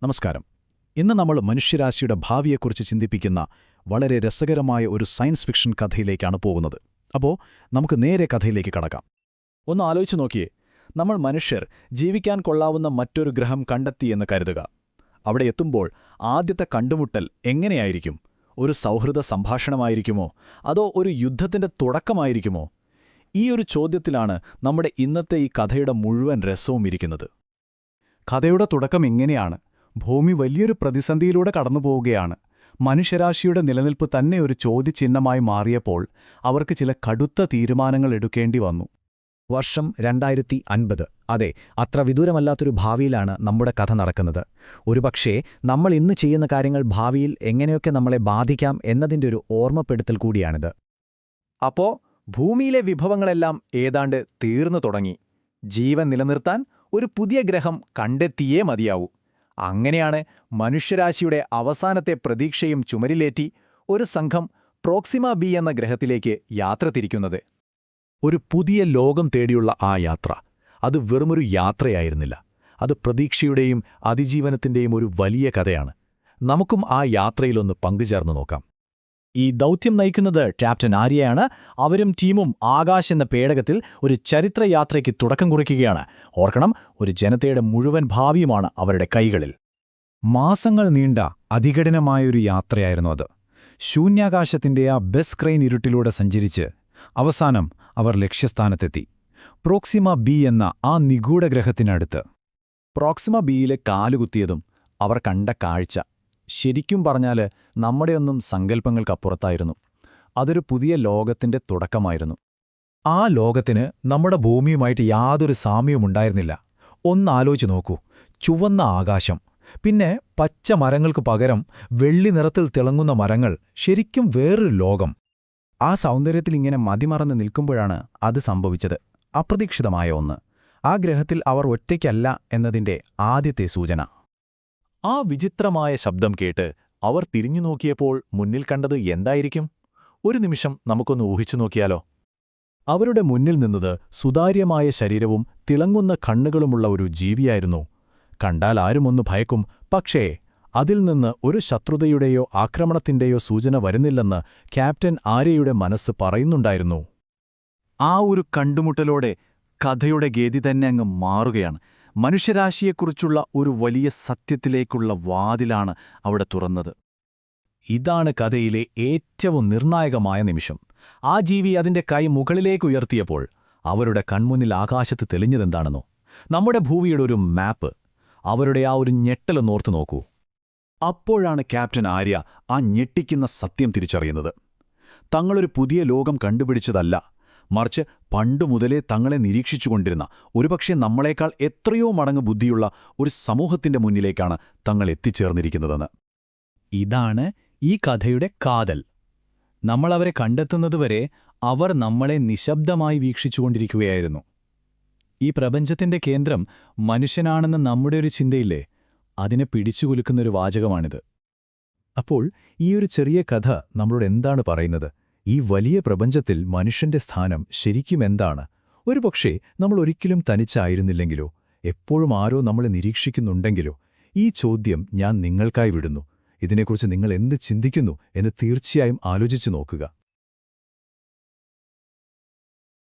നമസ്കാരം. ഇന്ന് നമ്മൾ മനുഷ്യരാശിയുടെ ഭാവിയെക്കുറിച്ച് ചിന്തിപ്പിക്കുന്ന വളരെ രസകരമായ ഒരു സയൻസ് ഫിക്ഷൻ കഥയിലേക്കാണ് പോകുന്നത്. അപ്പോൾ നമുക്ക് നേരെ കഥയിലേക്ക് കടക്കാം. ഒന്ന് ആലോചിച്ചു നോക്കിയേ, നമ്മൾ മനുഷ്യർ ജീവിക്കാൻ കൊള്ളാവുന്ന മറ്റൊരു ഗ്രഹം കണ്ടെത്തിയെന്ന് കരുതുക. അവിടെ എത്തുമ്പോൾ ആദ്യത്തെ കണ്ടുമുട്ടൽ എങ്ങനെയായിരിക്കും? ഒരു സൗഹൃദ സംഭാഷണമായിരിക്കുമോ, അതോ ഒരു യുദ്ധത്തിന്റെ തുടക്കമായിരിക്കുമോ? ഈ ഒരു ചോദ്യത്തിലാണ് നമ്മുടെ ഇന്നത്തെ ഈ കഥയുടെ മുഴുവൻ രസവും ഇരിക്കുന്നത്. കഥയുടെ തുടക്കം ഇങ്ങനെയാണ്. ഭൂമി വലിയൊരു പ്രതിസന്ധിയിലൂടെ കടന്നുപോവുകയാണ്. മനുഷ്യരാശിയുടെ നിലനിൽപ്പ് തന്നെ ഒരു ചോദ്യചിഹ്നമായി മാറിയപ്പോൾ അവർക്ക് ചില കടുത്ത തീരുമാനങ്ങൾ എടുക്കേണ്ടി വന്നു. വർഷം 2050. അതെ, അത്ര വിദൂരമല്ലാത്തൊരു ഭാവിയിലാണ് നമ്മുടെ കഥ നടക്കുന്നത്. ഒരുപക്ഷേ നമ്മൾ ഇന്ന് ചെയ്യുന്ന കാര്യങ്ങൾ ഭാവിയിൽ എങ്ങനെയൊക്കെ നമ്മളെ ബാധിക്കാം എന്നതിൻ്റെ ഒരു ഓർമ്മപ്പെടുത്തൽ കൂടിയാണിത്. അപ്പോ ഭൂമിയിലെ വിഭവങ്ങളെല്ലാം ഏതാണ്ട് തീർന്നു തുടങ്ങി. ജീവൻ നിലനിർത്താൻ ഒരു പുതിയ ഗ്രഹം കണ്ടെത്തിയേ മതിയാവൂ. അങ്ങനെയാണ് മനുഷ്യരാശിയുടെ അവസാനത്തെ പ്രതീക്ഷയും ചുമരിലേറ്റി ഒരു സംഘം പ്രോക്സിമ ബി എന്ന ഗ്രഹത്തിലേക്ക് യാത്ര തിരിക്കുന്നത്. ഒരു പുതിയ ലോകം തേടിയുള്ള ആ യാത്ര, അത് വെറുമൊരു യാത്രയായിരുന്നില്ല. അത് പ്രതീക്ഷയുടെയും അതിജീവനത്തിന്റെയും ഒരു വലിയ കഥയാണ്. നമുക്കും ആ യാത്രയിലൊന്ന് പങ്കുചേർന്ന് നോക്കാം. ഈ ദൗത്യം നയിക്കുന്നത് ക്യാപ്റ്റൻ ആര്യയാണ്. അവരും ടീമും ആകാശ് എന്ന പേടകത്തിൽ ഒരു ചരിത്രയാത്രയ്ക്ക് തുടക്കം കുറിക്കുകയാണ്. ഓർക്കണം, ഒരു ജനതയുടെ മുഴുവൻ ഭാവിയുമാണ് അവരുടെ കൈകളിൽ. മാസങ്ങൾ നീണ്ട അതികഠിനമായൊരു യാത്രയായിരുന്നു അത്. ശൂന്യാകാശത്തിന്റെ ആ ബസ് ക്രെയിൻ ഇരുട്ടിലൂടെ സഞ്ചരിച്ച് അവസാനം അവർ ലക്ഷ്യസ്ഥാനത്തെത്തി. പ്രോക്സിമ ബി എന്ന ആ നിഗൂഢ ഗ്രഹത്തിനടുത്ത്. പ്രോക്സിമ ബിയിലെ കാലുകുത്തിയതും അവർ കണ്ട കാഴ്ച ശരിക്കും പറഞ്ഞാൽ നമ്മുടെയൊന്നും സങ്കല്പങ്ങൾക്കപ്പുറത്തായിരുന്നു. അതൊരു പുതിയ ലോകത്തിന്റെ തുടക്കമായിരുന്നു. ആ ലോകത്തിന് നമ്മുടെ ഭൂമിയുമായിട്ട് യാതൊരു സാമ്യവുമുണ്ടായിരുന്നില്ല. ഒന്നാലോചിച്ചു നോക്കൂ, ചുവന്ന ആകാശം, പിന്നെ പച്ച മരങ്ങൾക്ക് പകരം വെള്ളി നിറത്തിൽ തിളങ്ങുന്ന മരങ്ങൾ. ശരിക്കും വേറൊരു ലോകം. ആ സൗന്ദര്യത്തിൽ ഇങ്ങനെ മതിമറന്ന് നിൽക്കുമ്പോഴാണ് അത് സംഭവിച്ചത്. അപ്രതീക്ഷിതമായ ഒന്ന്. ആ ഗ്രഹത്തിൽ അവർ ഒറ്റയ്ക്കല്ല എന്നതിൻ്റെ ആദ്യത്തെ സൂചന. ആ വിചിത്രമായ ശബ്ദം കേട്ട് അവർ തിരിഞ്ഞു നോക്കിയപ്പോൾ മുന്നിൽ കണ്ടത് എന്തായിരിക്കും? ഒരു നിമിഷം നമുക്കൊന്ന് ഊഹിച്ചു നോക്കിയാലോ? അവരുടെ മുന്നിൽ നിന്നത് സുതാര്യമായ ശരീരവും തിളങ്ങുന്ന കണ്ണുകളുമുള്ള ഒരു ജീവിയായിരുന്നു. കണ്ടാൽ ആരുമൊന്ന് ഭയക്കും. പക്ഷേ അതിൽ നിന്ന് ഒരു ശത്രുതയുടെയോ ആക്രമണത്തിന്റെയോ സൂചന വരുന്നില്ലെന്ന് ക്യാപ്റ്റൻ ആര്യയുടെ മനസ്സ് പറയുന്നുണ്ടായിരുന്നു. ആ ഒരു കണ്ടുമുട്ടലോടെ കഥയുടെ ഗതി തന്നെ അങ്ങ് മാറുകയാണ്. മനുഷ്യരാശിയെക്കുറിച്ചുള്ള ഒരു വലിയ സത്യത്തിലേക്കുള്ള വാതിലാണ് അവിടെ തുറന്നത്. ഇതാണ് കഥയിലെ ഏറ്റവും നിർണായകമായ നിമിഷം. ആ ജീവി അതിന്റെ കൈ മുകളിലേക്ക് ഉയർത്തിയപ്പോൾ അവരുടെ കൺമുന്നിൽ ആകാശത്ത് തെളിഞ്ഞതെന്താണെന്നോ? നമ്മുടെ ഭൂമിയുടെ ഒരു മാപ്പ്. അവരുടെ ആ ഒരു ഞെട്ടലൊന്നോർത്തു നോക്കൂ. അപ്പോഴാണ് ക്യാപ്റ്റൻ ആര്യ ആ ഞെട്ടിക്കുന്ന സത്യം തിരിച്ചറിയുന്നത്. തങ്ങളൊരു പുതിയ ലോകം കണ്ടുപിടിച്ചതല്ല, മറിച്ച് പണ്ടുമുതലേ തങ്ങളെ നിരീക്ഷിച്ചുകൊണ്ടിരുന്ന, ഒരുപക്ഷെ നമ്മളെക്കാൾ എത്രയോ മടങ്ങ് ബുദ്ധിയുള്ള ഒരു സമൂഹത്തിന്റെ മുന്നിലേക്കാണ് തങ്ങൾ എത്തിച്ചേർന്നിരിക്കുന്നതെന്ന്. ഇതാണ് ഈ കഥയുടെ കാതൽ. നമ്മളവരെ കണ്ടെത്തുന്നതുവരെ അവർ നമ്മളെ നിശബ്ദമായി വീക്ഷിച്ചുകൊണ്ടിരിക്കുകയായിരുന്നു. ഈ പ്രപഞ്ചത്തിന്റെ കേന്ദ്രം മനുഷ്യനാണെന്ന നമ്മുടെ ഒരു ചിന്തയില്ലേ, അതിനെ പിടിച്ചുകുലുക്കുന്നൊരു വാചകമാണിത്. അപ്പോൾ ഈ ഒരു ചെറിയ കഥ നമ്മളോട് എന്താണ് പറയുന്നത്? ഈ വലിയ പ്രപഞ്ചത്തിൽ മനുഷ്യന്റെ സ്ഥാനം ശരിക്കും എന്താണ്? ഒരുപക്ഷേ നമ്മൾ ഒരിക്കലും തനിച്ചായിരുന്നില്ലെങ്കിലോ, എപ്പോഴും ആരോ നമ്മളെ നിരീക്ഷിക്കുന്നുണ്ടെങ്കിലോ? ഈ ചോദ്യം ഞാൻ നിങ്ങൾക്കായി വിടുന്നു. ഇതിനെക്കുറിച്ച് നിങ്ങൾ എന്ത് ചിന്തിക്കുന്നു എന്ന് തീർച്ചയായും ആലോചിച്ചു നോക്കുക.